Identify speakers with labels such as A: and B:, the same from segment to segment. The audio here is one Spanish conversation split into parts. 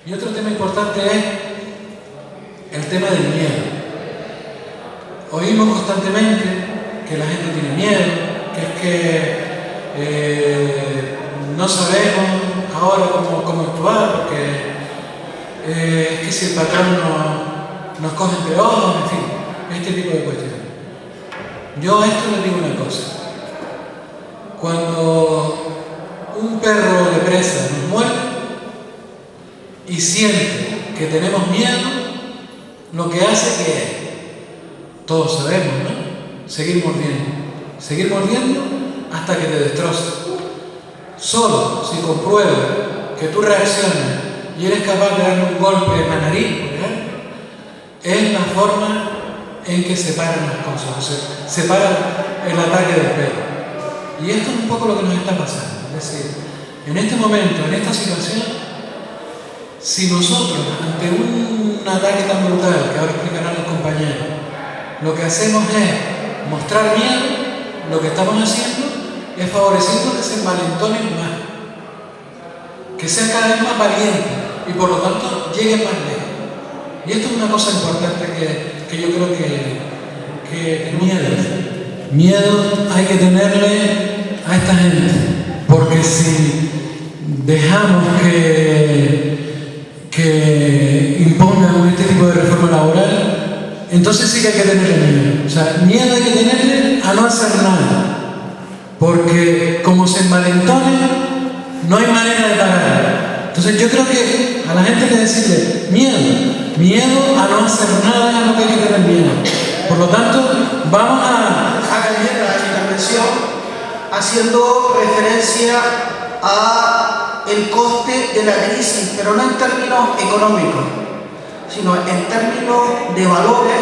A: Y otro tema importante es el tema del miedo. Oímos constantemente que la gente tiene miedo, que no sabemos ahora cómo actuar, porque es que si el patrón nos coge entre ojos, en fin, este tipo de cuestiones. Yo a esto le digo una cosa. Cuando un perro de presa nos muerde y siente que tenemos miedo, lo que hace que es, todos sabemos, ¿no? Seguir mordiendo hasta que te destroza. Solo si compruebas que tú reaccionas y eres capaz de darle un golpe en la nariz, por ejemplo, es la forma en que se paran las cosas, o sea, se para el ataque del perro. Y esto es un poco lo que nos está pasando. Es decir, en este momento, en esta situación, si nosotros, ante un ataque tan brutal, que ahora explicarán los compañeros, lo que hacemos es mostrar miedo, lo que estamos haciendo es favoreciendo que se envalentonen más, que sean cada vez más valientes y por lo tanto lleguen más lejos. Y esto es una cosa importante que yo creo que miedo hay que tenerle a esta gente, porque si dejamos que impongan este tipo de reforma laboral, entonces sí que hay que tenerle miedo. O sea, miedo hay que tenerle a no hacer nada, porque como se envalentone, no hay manera de parar. Entonces yo creo que a la gente hay que decirle miedo a no hacer nada, es lo que hay que tener miedo. Por lo tanto, vamos a
B: cambiar la intervención haciendo referencia a el coste de la crisis, pero no en términos económicos, sino en términos de valores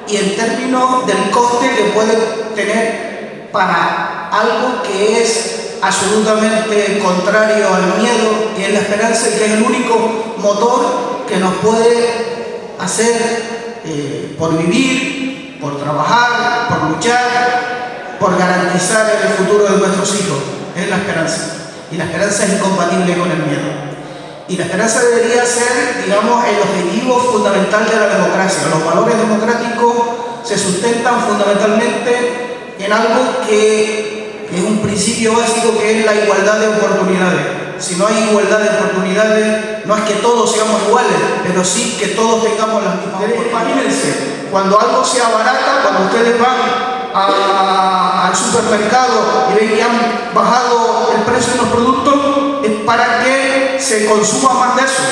B: y en términos del coste que puede tener para algo que es absolutamente contrario al miedo y en la esperanza, y que es el único motor que nos puede hacer por vivir, por trabajar, por luchar, por garantizar el futuro de nuestros hijos. Es la esperanza. Y la esperanza es incompatible con el miedo. Y la esperanza debería ser, digamos, el objetivo fundamental de la democracia. Los valores democráticos se sustentan fundamentalmente en algo que es un principio básico, que es la igualdad de oportunidades. Si no hay igualdad de oportunidades, no es que todos seamos iguales, pero sí que todos tengamos las mismas oportunidades. Imagínense, cuando algo sea barata, cuando ustedes van al supermercado y ven que han bajado el precio de los productos, es para que se consuma más de eso.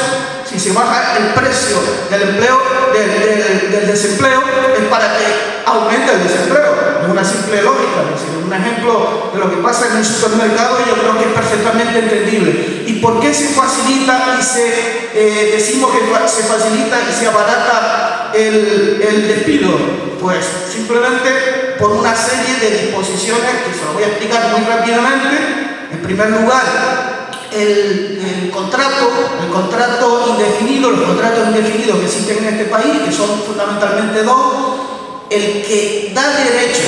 B: Si se baja el precio del empleo, del desempleo, es para que aumente el desempleo. Es una simple lógica. Es decir, un ejemplo de lo que pasa en un supermercado, yo creo que es perfectamente entendible. ¿Y por qué se facilita y decimos que se facilita y se abarata el despido? Pues simplemente por una serie de disposiciones que se lo voy a explicar muy rápidamente. En primer lugar, el contrato indefinido, los contratos indefinidos que existen en este país, que son fundamentalmente dos: el que da derecho,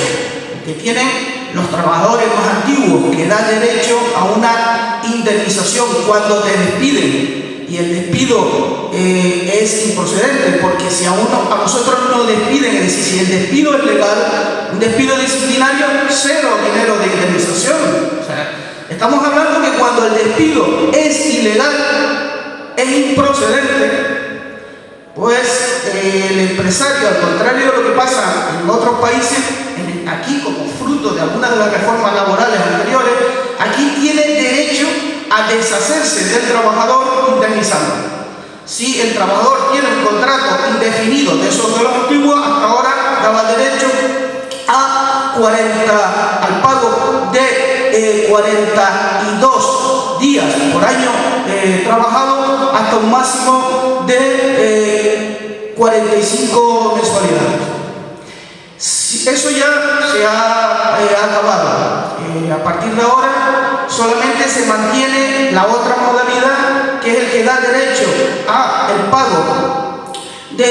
B: que tienen los trabajadores más antiguos, que da derecho a una indemnización cuando te despiden, y el despido es improcedente, porque si a nosotros nos despiden, es decir, si el despido es legal, un despido disciplinario, cero dinero de indemnización. O sea, estamos hablando que cuando el despido es ilegal, es improcedente, pues el empresario, al contrario de lo que pasa en otros países, aquí como fruto de algunas de las reformas laborales anteriores, aquí tiene derecho a deshacerse del trabajador indemnizando. Si el trabajador tiene un contrato indefinido de esos de los antiguos, hasta ahora daba derecho al pago de 42 días por año trabajado, hasta un máximo de 45 mensualidades. Eso ya se ha acabado. A partir de ahora solamente se mantiene la otra modalidad, que es el que da derecho a el pago de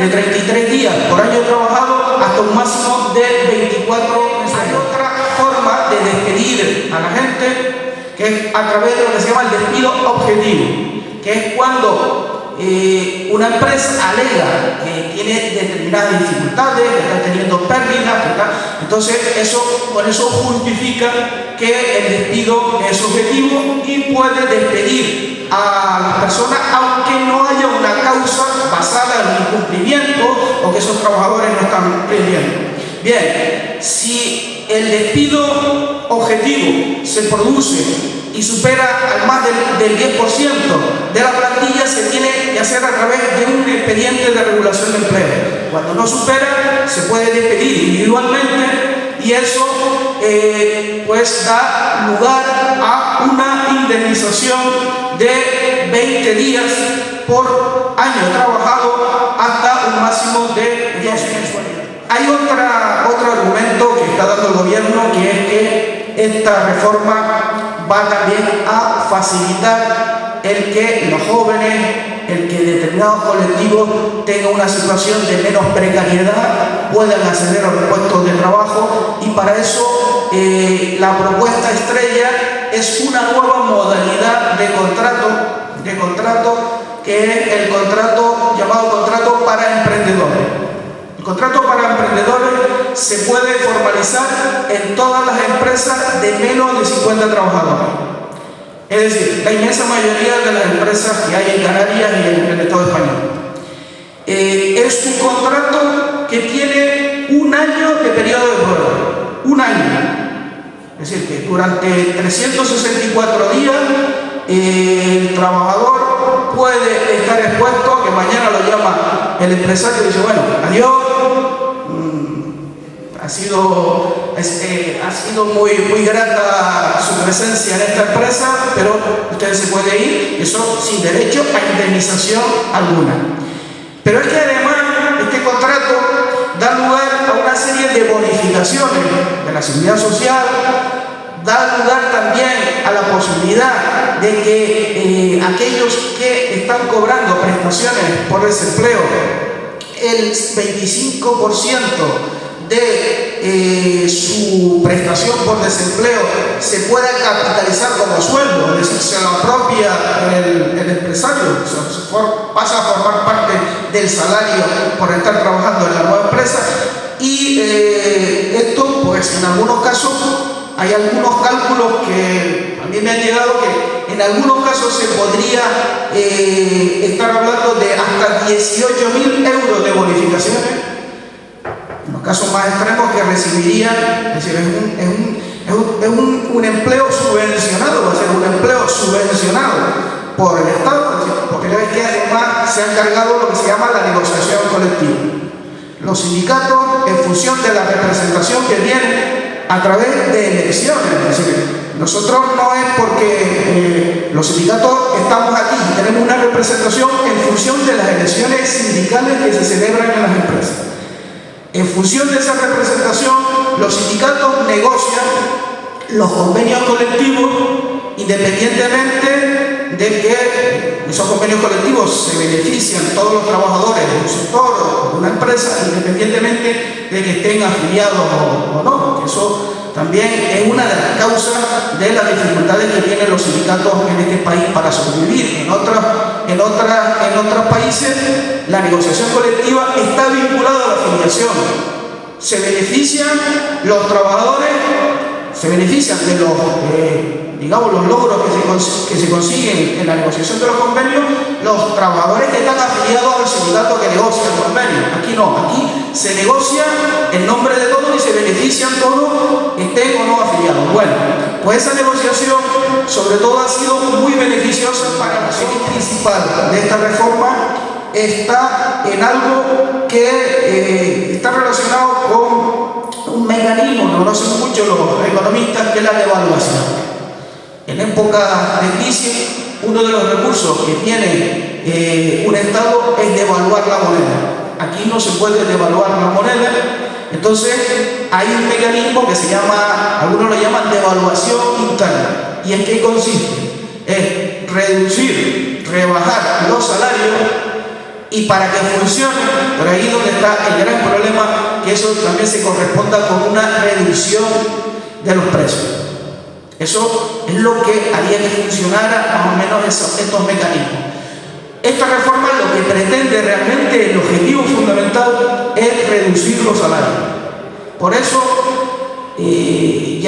B: 33 días por año trabajado, hasta un máximo de 24 meses. Hay otra forma forma de despedir a la gente, que es a través de lo que se llama el despido objetivo, que es cuando una empresa alega que tiene determinadas dificultades, que está teniendo pérdidas, entonces con eso justifica que el despido es objetivo y puede despedir a las personas aunque no haya una causa basada en un incumplimiento o que esos trabajadores no están rindiendo. Bien, si el despido objetivo se produce y supera al más del 10% de la plantilla, se tiene que hacer a través de un expediente de regulación de empleo. Cuando no supera, se puede despedir individualmente y eso pues da lugar a una indemnización de 20 días por año trabajado hasta un máximo de 2 mensualidades. Hay otro argumento que está dando el gobierno, que es que esta reforma va también a facilitar el que los jóvenes, el que determinados colectivos tengan una situación de menos precariedad, puedan acceder a los puestos de trabajo, y para eso la propuesta estrella es una nueva modalidad de contrato que es el contrato llamado contrato para emprendedores. El contrato para emprendedores se puede formalizar en todas las empresas de menos de 50 trabajadores. Es decir, la inmensa mayoría de las empresas que hay en Canarias y en el Estado español. Es un contrato que tiene un año de periodo de prueba. Un año. Es decir, que durante 364 días el trabajador puede estar expuesto a que mañana lo llama el empresario y dice: bueno, adiós, ha sido muy grata su presencia en esta empresa, pero usted se puede ir, eso sin derecho a indemnización alguna. Pero es que además este contrato da lugar a una serie de bonificaciones de la seguridad social, da lugar también a la posibilidad de que aquellos que están cobrando prestaciones por desempleo, el 25% de su prestación por desempleo se pueda capitalizar como sueldo, es decir, se lo apropia el empresario, pasa a formar parte del salario por estar trabajando en la nueva empresa. Y esto, pues en algunos casos, hay algunos cálculos que a mí me han llegado que en algunos casos se podría estar hablando de hasta 18.000 euros de bonificaciones. En los casos más extremos que recibirían, es decir, es un empleo subvencionado, va a ser un empleo subvencionado por el Estado, porque es que además se ha encargado lo que se llama la negociación colectiva. Los sindicatos, en función de la representación que viene a través de elecciones, es decir, nosotros no es porque los sindicatos estamos aquí, tenemos una representación en función de las elecciones sindicales que se celebran en las empresas. En función de esa representación, los sindicatos negocian los convenios colectivos independientemente de que esos convenios colectivos se benefician todos los trabajadores de un sector o de una empresa, independientemente de que estén afiliados o no. Eso también es una de las causas de las dificultades que tienen los sindicatos en este país para sobrevivir. En otros países la negociación colectiva está vinculada a la afiliación. Se benefician los trabajadores, se benefician de los logros que se consiguen en la negociación de los convenios, los trabajadores que están afiliados al sindicato que negocia el convenio. Aquí no, aquí se negocia en nombre de todos y se benefician todos, estén o no afiliados. Bueno, pues esa negociación sobre todo ha sido muy beneficiosa para la razón principal de esta reforma. Está en algo que está relacionado con un mecanismo que conocen mucho los economistas, que es la devaluación. En época de crisis, uno de los recursos que tiene un Estado es devaluar la moneda. Aquí no se puede devaluar la moneda, entonces hay un mecanismo que se llama, algunos lo llaman devaluación interna. ¿Y en qué consiste? Es reducir, rebajar los salarios, y para que funcione, por ahí donde está el gran problema, que eso también se corresponda con una reducción de los precios. Eso es lo que haría que funcionara más o menos estos mecanismos. Esta reforma lo que pretende realmente, el objetivo fundamental, es reducir los salarios. Por eso, hay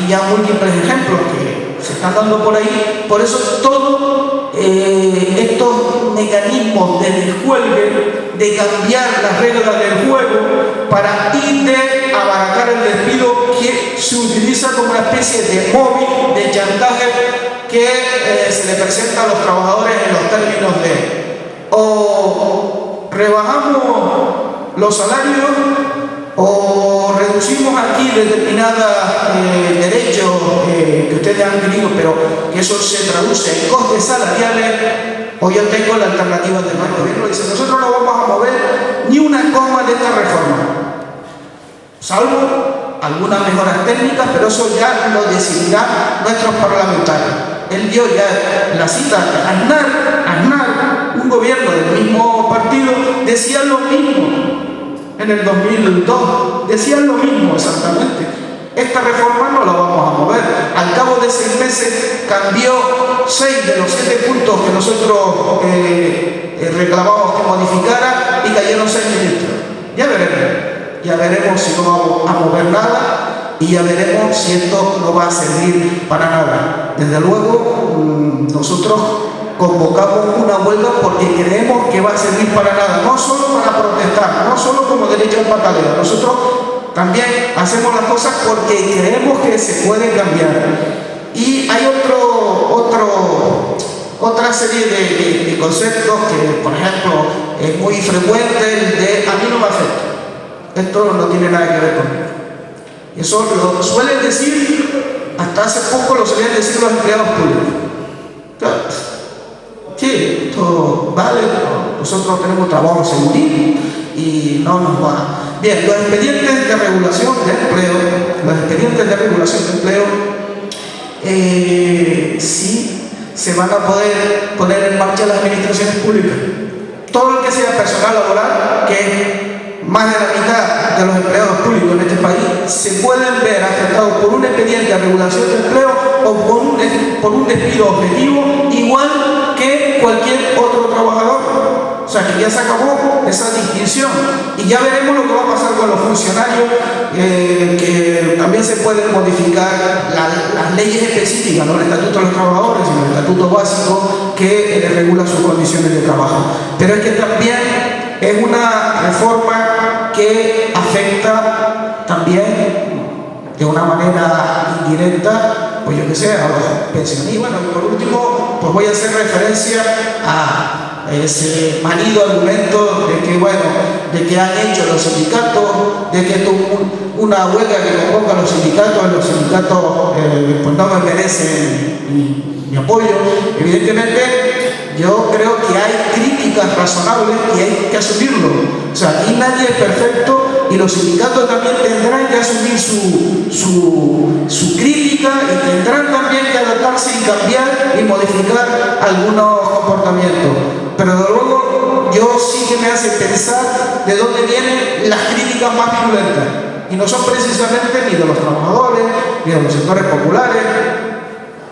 B: ya múltiples ejemplos que se están dando por ahí. Por eso todos estos mecanismos de descuelgue, de cambiar las reglas del juego para ir de abaratar el despido, que se utiliza como una especie de móvil, de chantaje que se le presenta a los trabajadores en los términos de o rebajamos los salarios o reducimos aquí determinados derechos que ustedes han querido, pero que eso se traduce en costes salariales, o yo tengo la alternativa del gobierno. Dice, nosotros no vamos a mover ni una coma de esta reforma, salvo algunas mejoras técnicas, pero eso ya lo decidirán nuestros parlamentarios. Él dio ya la cita de Aznar, un gobierno del mismo partido, decía lo mismo en el 2002, decían lo mismo exactamente. Esta reforma no la vamos a mover. Al cabo de 6 meses cambió 6 de los 7 puntos que nosotros reclamamos que modificara y cayeron 6 ministros. Ya veremos si no vamos a mover nada y ya veremos si esto no va a servir para nada. Desde luego, nosotros convocamos una huelga porque creemos que va a servir para nada, no solo para protestar, no solo como derecho al pataleo. Nosotros también hacemos las cosas porque creemos que se pueden cambiar. Y hay otra serie de conceptos que, por ejemplo, es muy frecuente, el de a mí no me afecta. Esto no tiene nada que ver conmigo. Eso lo suelen decir, hasta hace poco lo solían decir los empleados públicos. Sí, esto vale, nosotros tenemos trabajo seguro y no nos va. Bien, los expedientes de regulación de empleo, sí se van a poder poner en marcha las administraciones públicas. Todo lo que sea personal laboral, que es más de la mitad de los empleados públicos en este país, se pueden ver afectados por un expediente de regulación de empleo o por un despido objetivo, igual que cualquier otro trabajador. O sea que ya se acabó esa distinción y ya veremos lo que va a pasar con los funcionarios, que también se pueden modificar las leyes específicas, no el Estatuto de los Trabajadores, sino el Estatuto Básico que regula sus condiciones de trabajo. Pero es que también es una reforma que afecta también de una manera indirecta, pues yo que sé, a los pensionistas. Y bueno, y por último, pues voy a hacer referencia a ese manido argumento de que, bueno, de que han hecho los sindicatos, de que esto una huelga que convoca a los sindicatos pues no me merecen mi apoyo. Evidentemente, yo creo que hay críticas razonables y hay que asumirlo. O sea, aquí nadie es perfecto y los sindicatos también tendrán que asumir su crítica y tendrán también que adaptarse y cambiar y modificar algunos comportamientos. Pero de luego yo sí que me hace pensar de dónde vienen las críticas más virulentas. Y no son precisamente ni de los trabajadores, ni de los sectores populares.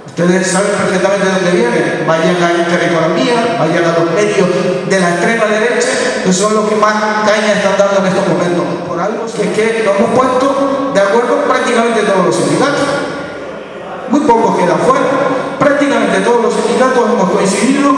B: Ustedes saben perfectamente de dónde vienen. Vayan a Intereconomía, vayan a los medios de la extrema derecha, que son los que más caña están dando en estos momentos. Por algo que es que nos hemos puesto de acuerdo prácticamente todos los sindicatos. Muy pocos quedan fuera. Prácticamente todos los sindicatos hemos coincidido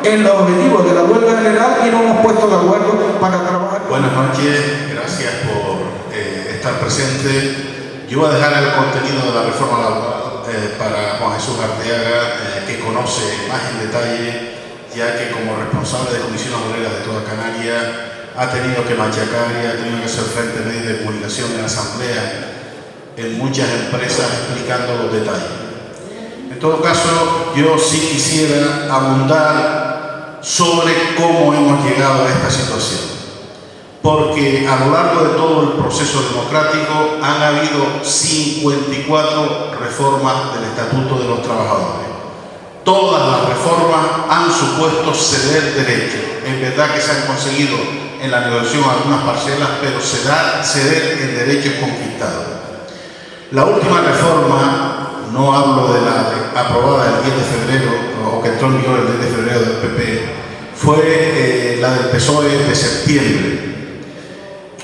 B: en los objetivos de la huelga general y nos hemos puesto de acuerdo para trabajar.
C: Buenas noches, gracias por estar presente. Yo voy a dejar el contenido de la reforma laboral para Juan Jesús Arteaga, que conoce más en detalle, ya que como responsable de comisiones obreras de toda Canarias ha tenido que machacar y ha tenido que hacer frente a medios de comunicación en asamblea en muchas empresas explicando los detalles. En todo caso, yo sí quisiera abundar sobre cómo hemos llegado a esta situación, porque a lo largo de todo el proceso democrático han habido 54 reformas del Estatuto de los Trabajadores. Todas las reformas han supuesto ceder derechos. Es verdad que se han conseguido en la negociación algunas parcelas, pero ceder el derecho conquistado. La última reforma, no hablo de la aprobada el 10 de febrero, o que entró en vigor el 10 de febrero del PP, fue la del PSOE de septiembre,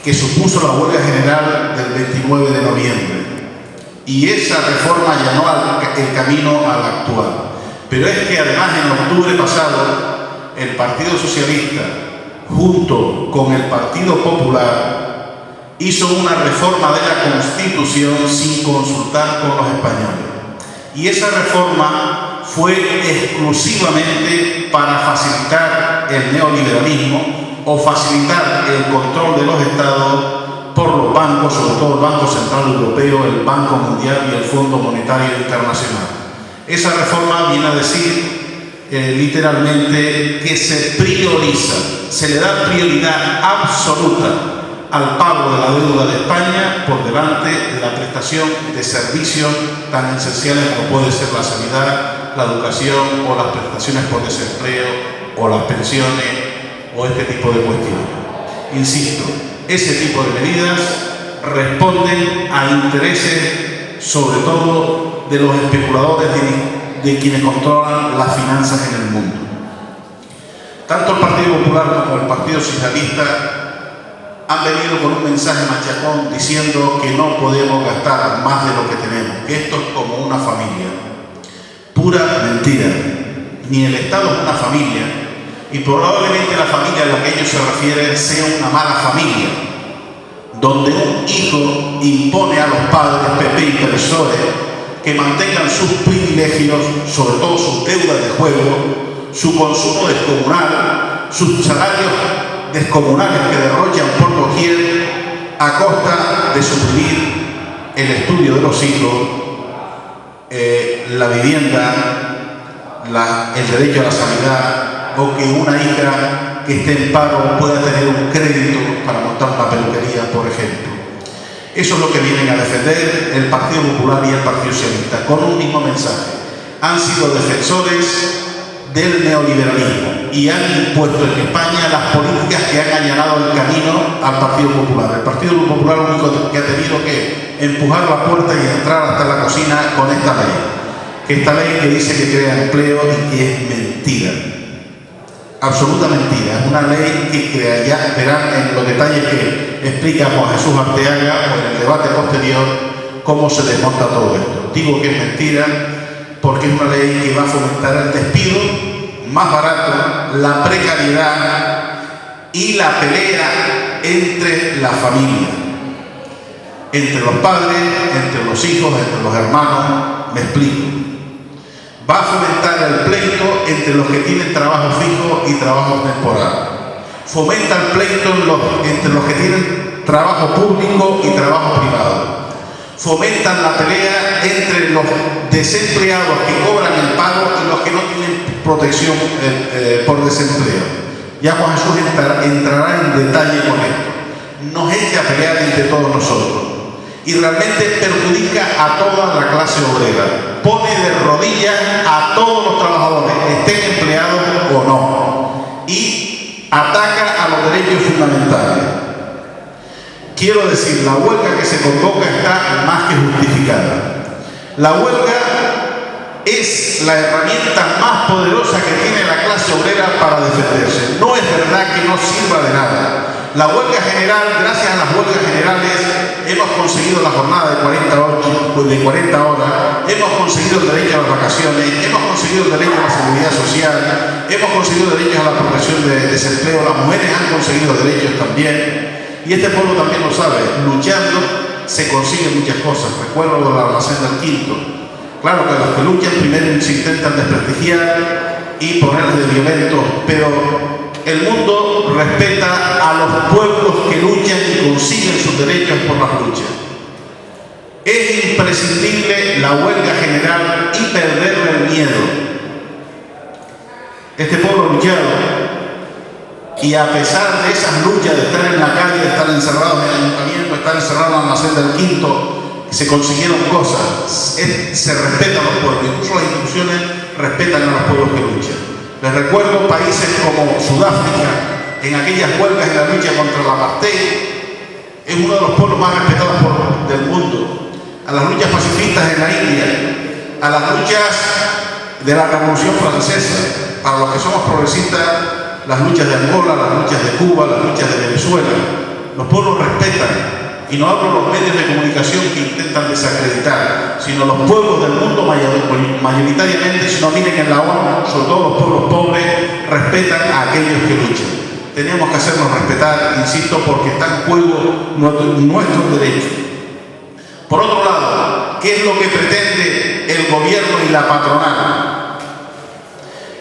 C: que supuso la huelga general del 29 de noviembre. Y esa reforma allanó el camino a la actual. Pero es que además en octubre pasado, el Partido Socialista, junto con el Partido Popular, hizo una reforma de la Constitución sin consultar con los españoles. Y esa reforma fue exclusivamente para facilitar el neoliberalismo o facilitar el control de los estados por los bancos, sobre todo el Banco Central Europeo, el Banco Mundial y el Fondo Monetario Internacional. Esa reforma viene a decir literalmente que se prioriza, se le da prioridad absoluta al pago de la deuda de España por delante de la prestación de servicios tan esenciales como puede ser la sanidad, la educación o las prestaciones por desempleo o las pensiones o este tipo de cuestiones. Insisto, ese tipo de medidas responden a intereses, sobre todo de los especuladores, de quienes controlan las finanzas en el mundo. Tanto el Partido Popular como el Partido Socialista han venido con un mensaje machacón diciendo que no podemos gastar más de lo que tenemos, que esto es como una familia. Pura mentira. Ni el Estado es una familia, y probablemente la familia a la que ellos se refieren sea una mala familia, donde un hijo impone a los padres, PP y PSOE, que mantengan sus privilegios, sobre todo sus deudas de juego, su consumo descomunal, sus salarios descomunales que derrochan por doquier a costa de suprimir el estudio de los hijos, la vivienda, el derecho a la sanidad, o que una hija que esté en paro pueda tener un crédito para montar una peluquería, por ejemplo. Eso es lo que vienen a defender el Partido Popular y el Partido Socialista, con un mismo mensaje. Han sido defensores del neoliberalismo y han impuesto en España las políticas que han allanado el camino al Partido Popular. El Partido Popular lo único que ha tenido que empujar la puerta y entrar hasta la cocina con esta ley. Esta ley que dice que crea empleo y que es mentira. Absoluta mentira. Es una ley que crea, ya verán en los detalles que explica Juan Jesús Arteaga o en el debate posterior cómo se desmonta todo esto. Digo que es mentira porque es una ley que va a fomentar el despido más barato, la precariedad y la pelea entre la familia, entre los padres, entre los hijos, entre los hermanos. Me explico. Va a fomentar el pleito entre los que tienen trabajo fijo y trabajo temporal. Fomenta el pleito entre los que tienen trabajo público y trabajo privado. Fomentan la pelea entre los desempleados que cobran el pago y los que no tienen protección por desempleo. Ya Juan Jesús entrará en detalle con esto. Nos echa a pelear entre todos nosotros y realmente perjudica a toda la clase obrera. Pone de rodillas a todos los trabajadores, estén empleados o no, y ataca a los derechos fundamentales. Quiero decir, la huelga que se convoca está más que justificada. La huelga es la herramienta más poderosa que tiene la clase obrera para defenderse. No es verdad que no sirva de nada. La huelga general, gracias a las huelgas generales, hemos conseguido la jornada de 40 horas, hemos conseguido el derecho a las vacaciones, hemos conseguido el derecho a la seguridad social, hemos conseguido derechos a la protección de desempleo, las mujeres han conseguido derechos también, y este pueblo también lo sabe. Luchando se consiguen muchas cosas. Recuerdo lo del almacén del Quinto. Claro que los que luchan primero se intentan desprestigiar y ponerles de violentos, pero el mundo respeta a los pueblos que luchan y consiguen sus derechos por las luchas. Es imprescindible la huelga general y perderle el miedo. Este pueblo ha luchado y a pesar de esas luchas de estar en la calle, de estar encerrados en el ayuntamiento, de estar encerrados en el almacén del Quinto, se consiguieron cosas. Se respetan los pueblos, incluso las instituciones respetan a los pueblos que luchan. Les recuerdo países como Sudáfrica, en aquellas huelgas en la lucha contra la apartheid, es uno de los pueblos más respetados del mundo. a las luchas pacifistas en la India, a las luchas de la Revolución Francesa, para los que somos progresistas, las luchas de Angola, las luchas de Cuba, las luchas de Venezuela. Los pueblos respetan, y no hablo de los medios de comunicación que intentan desacreditar, sino los pueblos del mundo mayoritariamente, si no miren en la ONU, sobre todo los pueblos pobres, respetan a aquellos que luchan. Tenemos que hacernos respetar, insisto, porque está en juego nuestros derechos. Por otro lado, ¿qué es lo que pretende el gobierno y la patronal?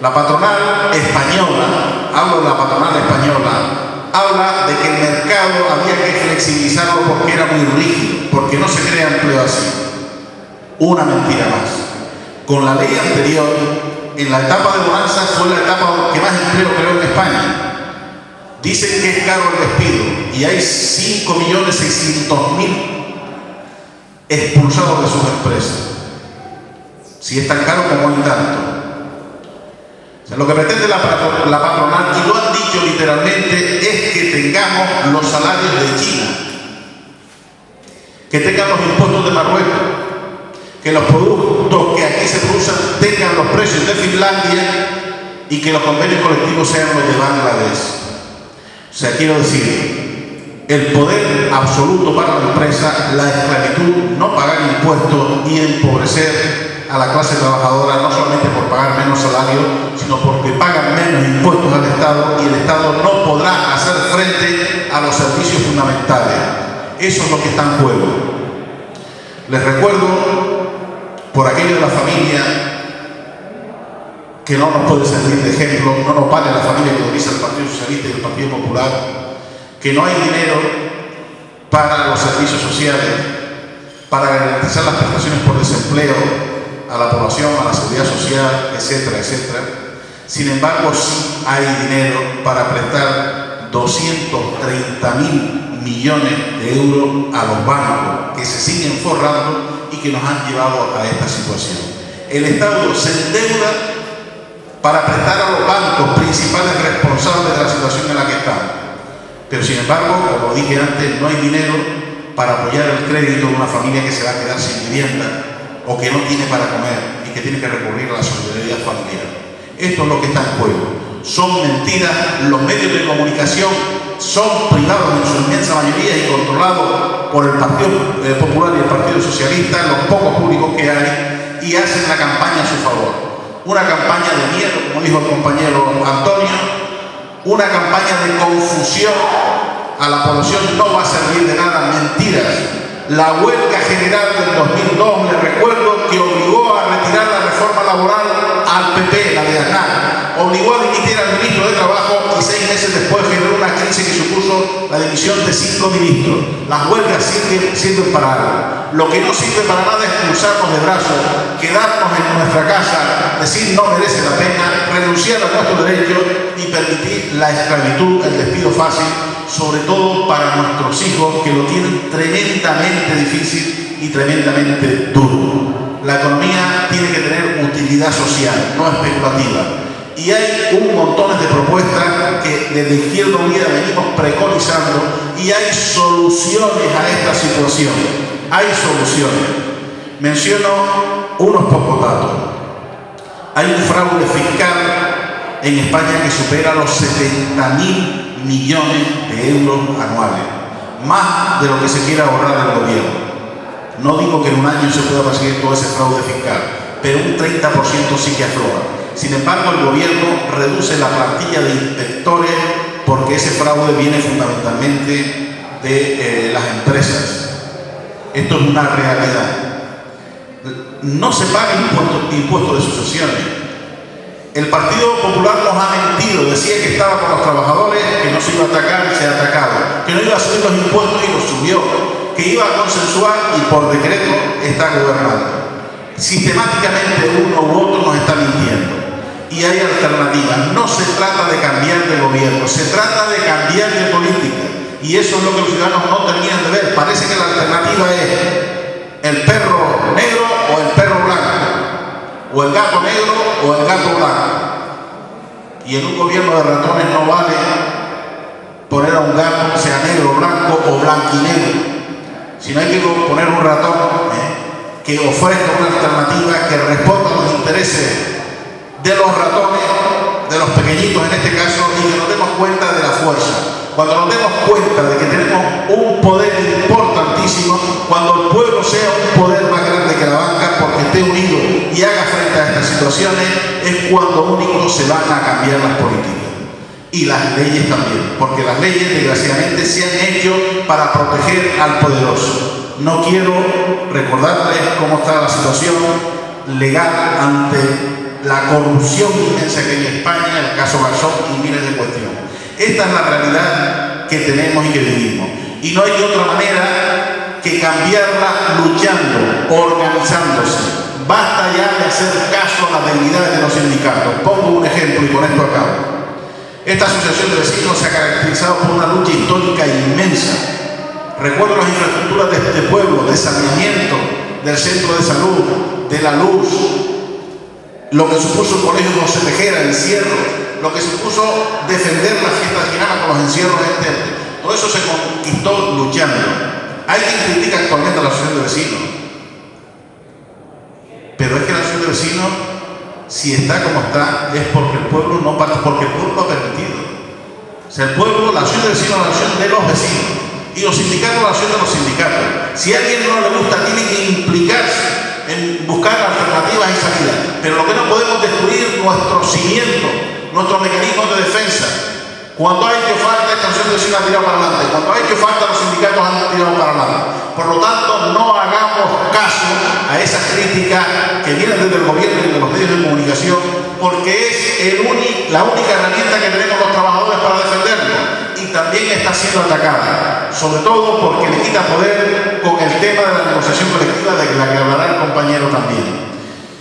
C: La patronal española, hablo de la patronal española, habla de que el mercado había que flexibilizarlo porque era muy rígido, porque no se crea empleo así. Una mentira más. Con la ley anterior, en la etapa de bonanza fue la etapa que más empleo creó en España. Dicen que es caro el despido y hay 5.600.000 expulsados de sus empresas. Si es tan caro como hay tanto. Lo que pretende la patronal, y lo han dicho literalmente, es que tengamos los salarios de China, que tengan los impuestos de Marruecos, que los productos que aquí se producen tengan los precios de Finlandia y que los convenios colectivos sean los de Bangladesh. O sea, quiero decir, el poder absoluto para la empresa, la esclavitud, no pagar impuestos y empobrecer a la clase trabajadora, no solamente por pagar menos salario, sino porque pagan menos impuestos al Estado y el Estado no podrá hacer frente a los servicios fundamentales. Eso es lo que está en juego. Les recuerdo, por aquello de la familia, que no nos puede servir de ejemplo, no nos vale la familia que utiliza el Partido Socialista y el Partido Popular, que no hay dinero para los servicios sociales, para garantizar las prestaciones por desempleo a la población, a la seguridad social, etcétera, etcétera. Sin embargo, sí hay dinero para prestar 230.000 millones de euros a los bancos que se siguen forrando y que nos han llevado a esta situación. El Estado se endeuda para prestar a los bancos principales responsables de la situación en la que estamos. Pero sin embargo, como dije antes, no hay dinero para apoyar el crédito de una familia que se va a quedar sin vivienda o que no tiene para comer y que tiene que recurrir a la solidaridad familiar. Esto es lo que está en juego. Son mentiras, los medios de comunicación son privados en su inmensa mayoría y controlados por el Partido Popular y el Partido Socialista, los pocos públicos que hay, y hacen la campaña a su favor. Una campaña de miedo, como dijo el compañero Antonio, una campaña de confusión a la población. No va a servir de nada, mentiras. La huelga general del 2002, les recuerdo que obligó a retirar la reforma laboral al PP, la de Aznar, obligó a dimitir al ministro de Trabajo y 6 meses después generó una crisis que supuso la dimisión de 5 ministros. Las huelgas sirven para algo. Lo que no sirve para nada es cruzarnos de brazos, quedarnos en nuestra casa, decir no merece la pena, renunciar a nuestros derechos y permitir la esclavitud, el despido fácil, sobre todo para nuestros hijos que lo tienen tremendamente difícil y tremendamente duro. La economía tiene que tener utilidad social, no especulativa. Y hay un montón de propuestas que desde Izquierda Unida venimos preconizando y hay soluciones a esta situación. Hay soluciones. Menciono unos pocos datos. Hay un fraude fiscal en España que supera los 70.000 millones de euros anuales, más de lo que se quiera ahorrar el gobierno. No digo que en un año se pueda perseguir todo ese fraude fiscal, pero un 30% sí que afloja. Sin embargo, el gobierno reduce la plantilla de inspectores porque ese fraude viene fundamentalmente de las empresas. Esto es una realidad. No se paga impuesto de sucesiones. El Partido Popular nos ha mentido, decía que estaba con los trabajadores, que no se iba a atacar y se ha atacado, que no iba a subir los impuestos y los subió, que iba a consensuar y por decreto está gobernando. Sistemáticamente uno u otro nos está mintiendo. Y hay alternativas. No se trata de cambiar de gobierno, se trata de cambiar de política. Y eso es lo que los ciudadanos no terminan de ver. Parece que la alternativa es el perro negro o el perro blanco, o el gato negro o el gato blanco. Y en un gobierno de ratones no vale poner a un gato, sea negro, blanco o blanquinegro, sino hay que poner un ratón que ofrezca una alternativa que responda a los intereses de los ratones, de los pequeñitos en este caso, y que nos demos cuenta de la fuerza. Cuando nos demos cuenta de que tenemos un poder importantísimo, cuando el pueblo sea un poder más grande que la banca, porque esté unido y haga frente a estas situaciones, es cuando único se van a cambiar las políticas. Y las leyes también, porque las leyes desgraciadamente se han hecho para proteger al poderoso. No quiero recordarles cómo está la situación legal ante la corrupción inmensa que hay en España, el caso Garzón y miles de cuestiones. Esta es la realidad que tenemos y que vivimos. Y no hay otra manera que cambiarla luchando, organizándose. Basta ya de hacer caso a las debilidades de los sindicatos. Pongo un ejemplo y con esto acabo. Esta asociación de vecinos se ha caracterizado por una lucha histórica inmensa. Recuerdo las infraestructuras de este pueblo, de saneamiento, del centro de salud, de la luz, lo que supuso el colegio José Tejera, encierro, lo que supuso defender las fiestas gitanas con los encierros externos. Todo eso se conquistó luchando. Hay quien critica actualmente a la asociación de vecinos, pero es que la asociación de vecinos, si está como está, es porque el pueblo no parte, porque el pueblo lo ha permitido. O sea, el pueblo, la asociación de vecinos, la asociación de los vecinos, y los sindicatos, la asociación de los sindicatos. Si a alguien no le gusta, tiene que implicarse en buscar alternativas y salidas. Pero lo que no podemos destruir nuestros cimientos, nuestros mecanismos de defensa. Cuando hay que falta, esta asociación de vecinos ha tirado para adelante. Cuando hay que falta, los sindicatos han tirado para adelante. Por lo tanto, no hagamos caso a esas críticas que vienen desde el gobierno y de los medios de comunicación, porque es la única herramienta que tenemos los trabajadores para defendernos. Y también está siendo atacada, sobre todo porque le quita poder con el tema de la negociación colectiva, de la que hablará el compañero también.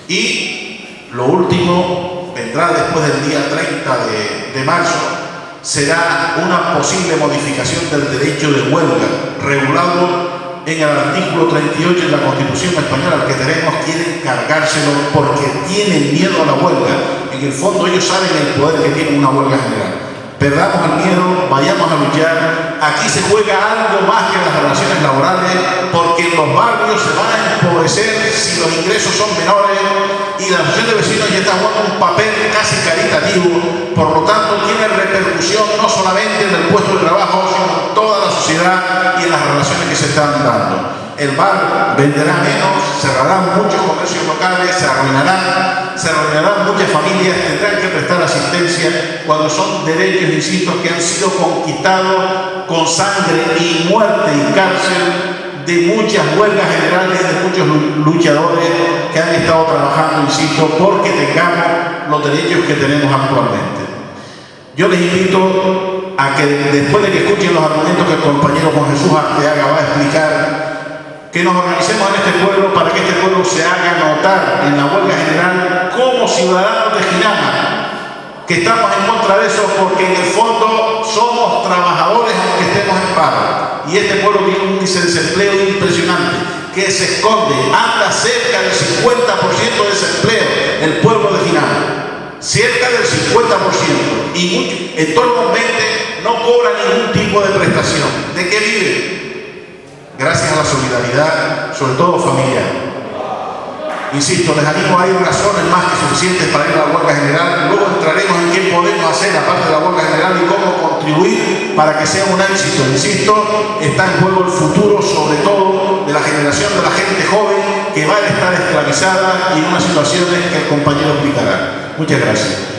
C: Y lo último vendrá después del día 30 de marzo, será una posible modificación del derecho de huelga, regulado en el artículo 38 de la Constitución española, al que tenemos, quieren cargárselo porque tienen miedo a la huelga. En el fondo ellos saben el poder que tiene una huelga general. Perdamos el miedo, vayamos a luchar. Aquí se juega algo más que las relaciones laborales, porque en los barrios se van a empobrecer si los ingresos son menores, y la asociación de vecinos ya está jugando un papel casi caritativo. Por lo tanto, tiene repercusión no solamente en el puesto de trabajo, sino en toda la sociedad y en las relaciones que se están dando. El bar venderá menos, cerrarán muchos comercios locales, se arruinarán muchas familias, tendrán que prestar asistencia cuando son derechos, insisto, que han sido conquistados con sangre y muerte y cárcel de muchas huelgas generales, de muchos luchadores que han estado trabajando, insisto, porque tengamos los derechos que tenemos actualmente. Yo les invito a que después de que escuchen los argumentos que el compañero Juan Jesús Arteaga va a explicar, que nos organicemos en este pueblo para que este pueblo se haga notar en la huelga general como ciudadanos de Ginama, que estamos en contra de eso porque en el fondo somos trabajadores aunque estemos en paro. Y este pueblo tiene un índice de desempleo impresionante, que se esconde, anda cerca del 50% de desempleo el pueblo de Ginama, cerca del 50%, y en torno a un 20% no cobra ningún tipo de prestación. ¿De qué vive? Gracias a la solidaridad, sobre todo familiar. Insisto, les animo, hay razones más que suficientes para ir a la huelga general. Luego entraremos en qué podemos hacer aparte de la huelga general y cómo contribuir para que sea un éxito. Insisto, está en juego el futuro, sobre todo de la generación de la gente joven que va a estar esclavizada y en unas situaciones que el compañero explicará. Muchas gracias.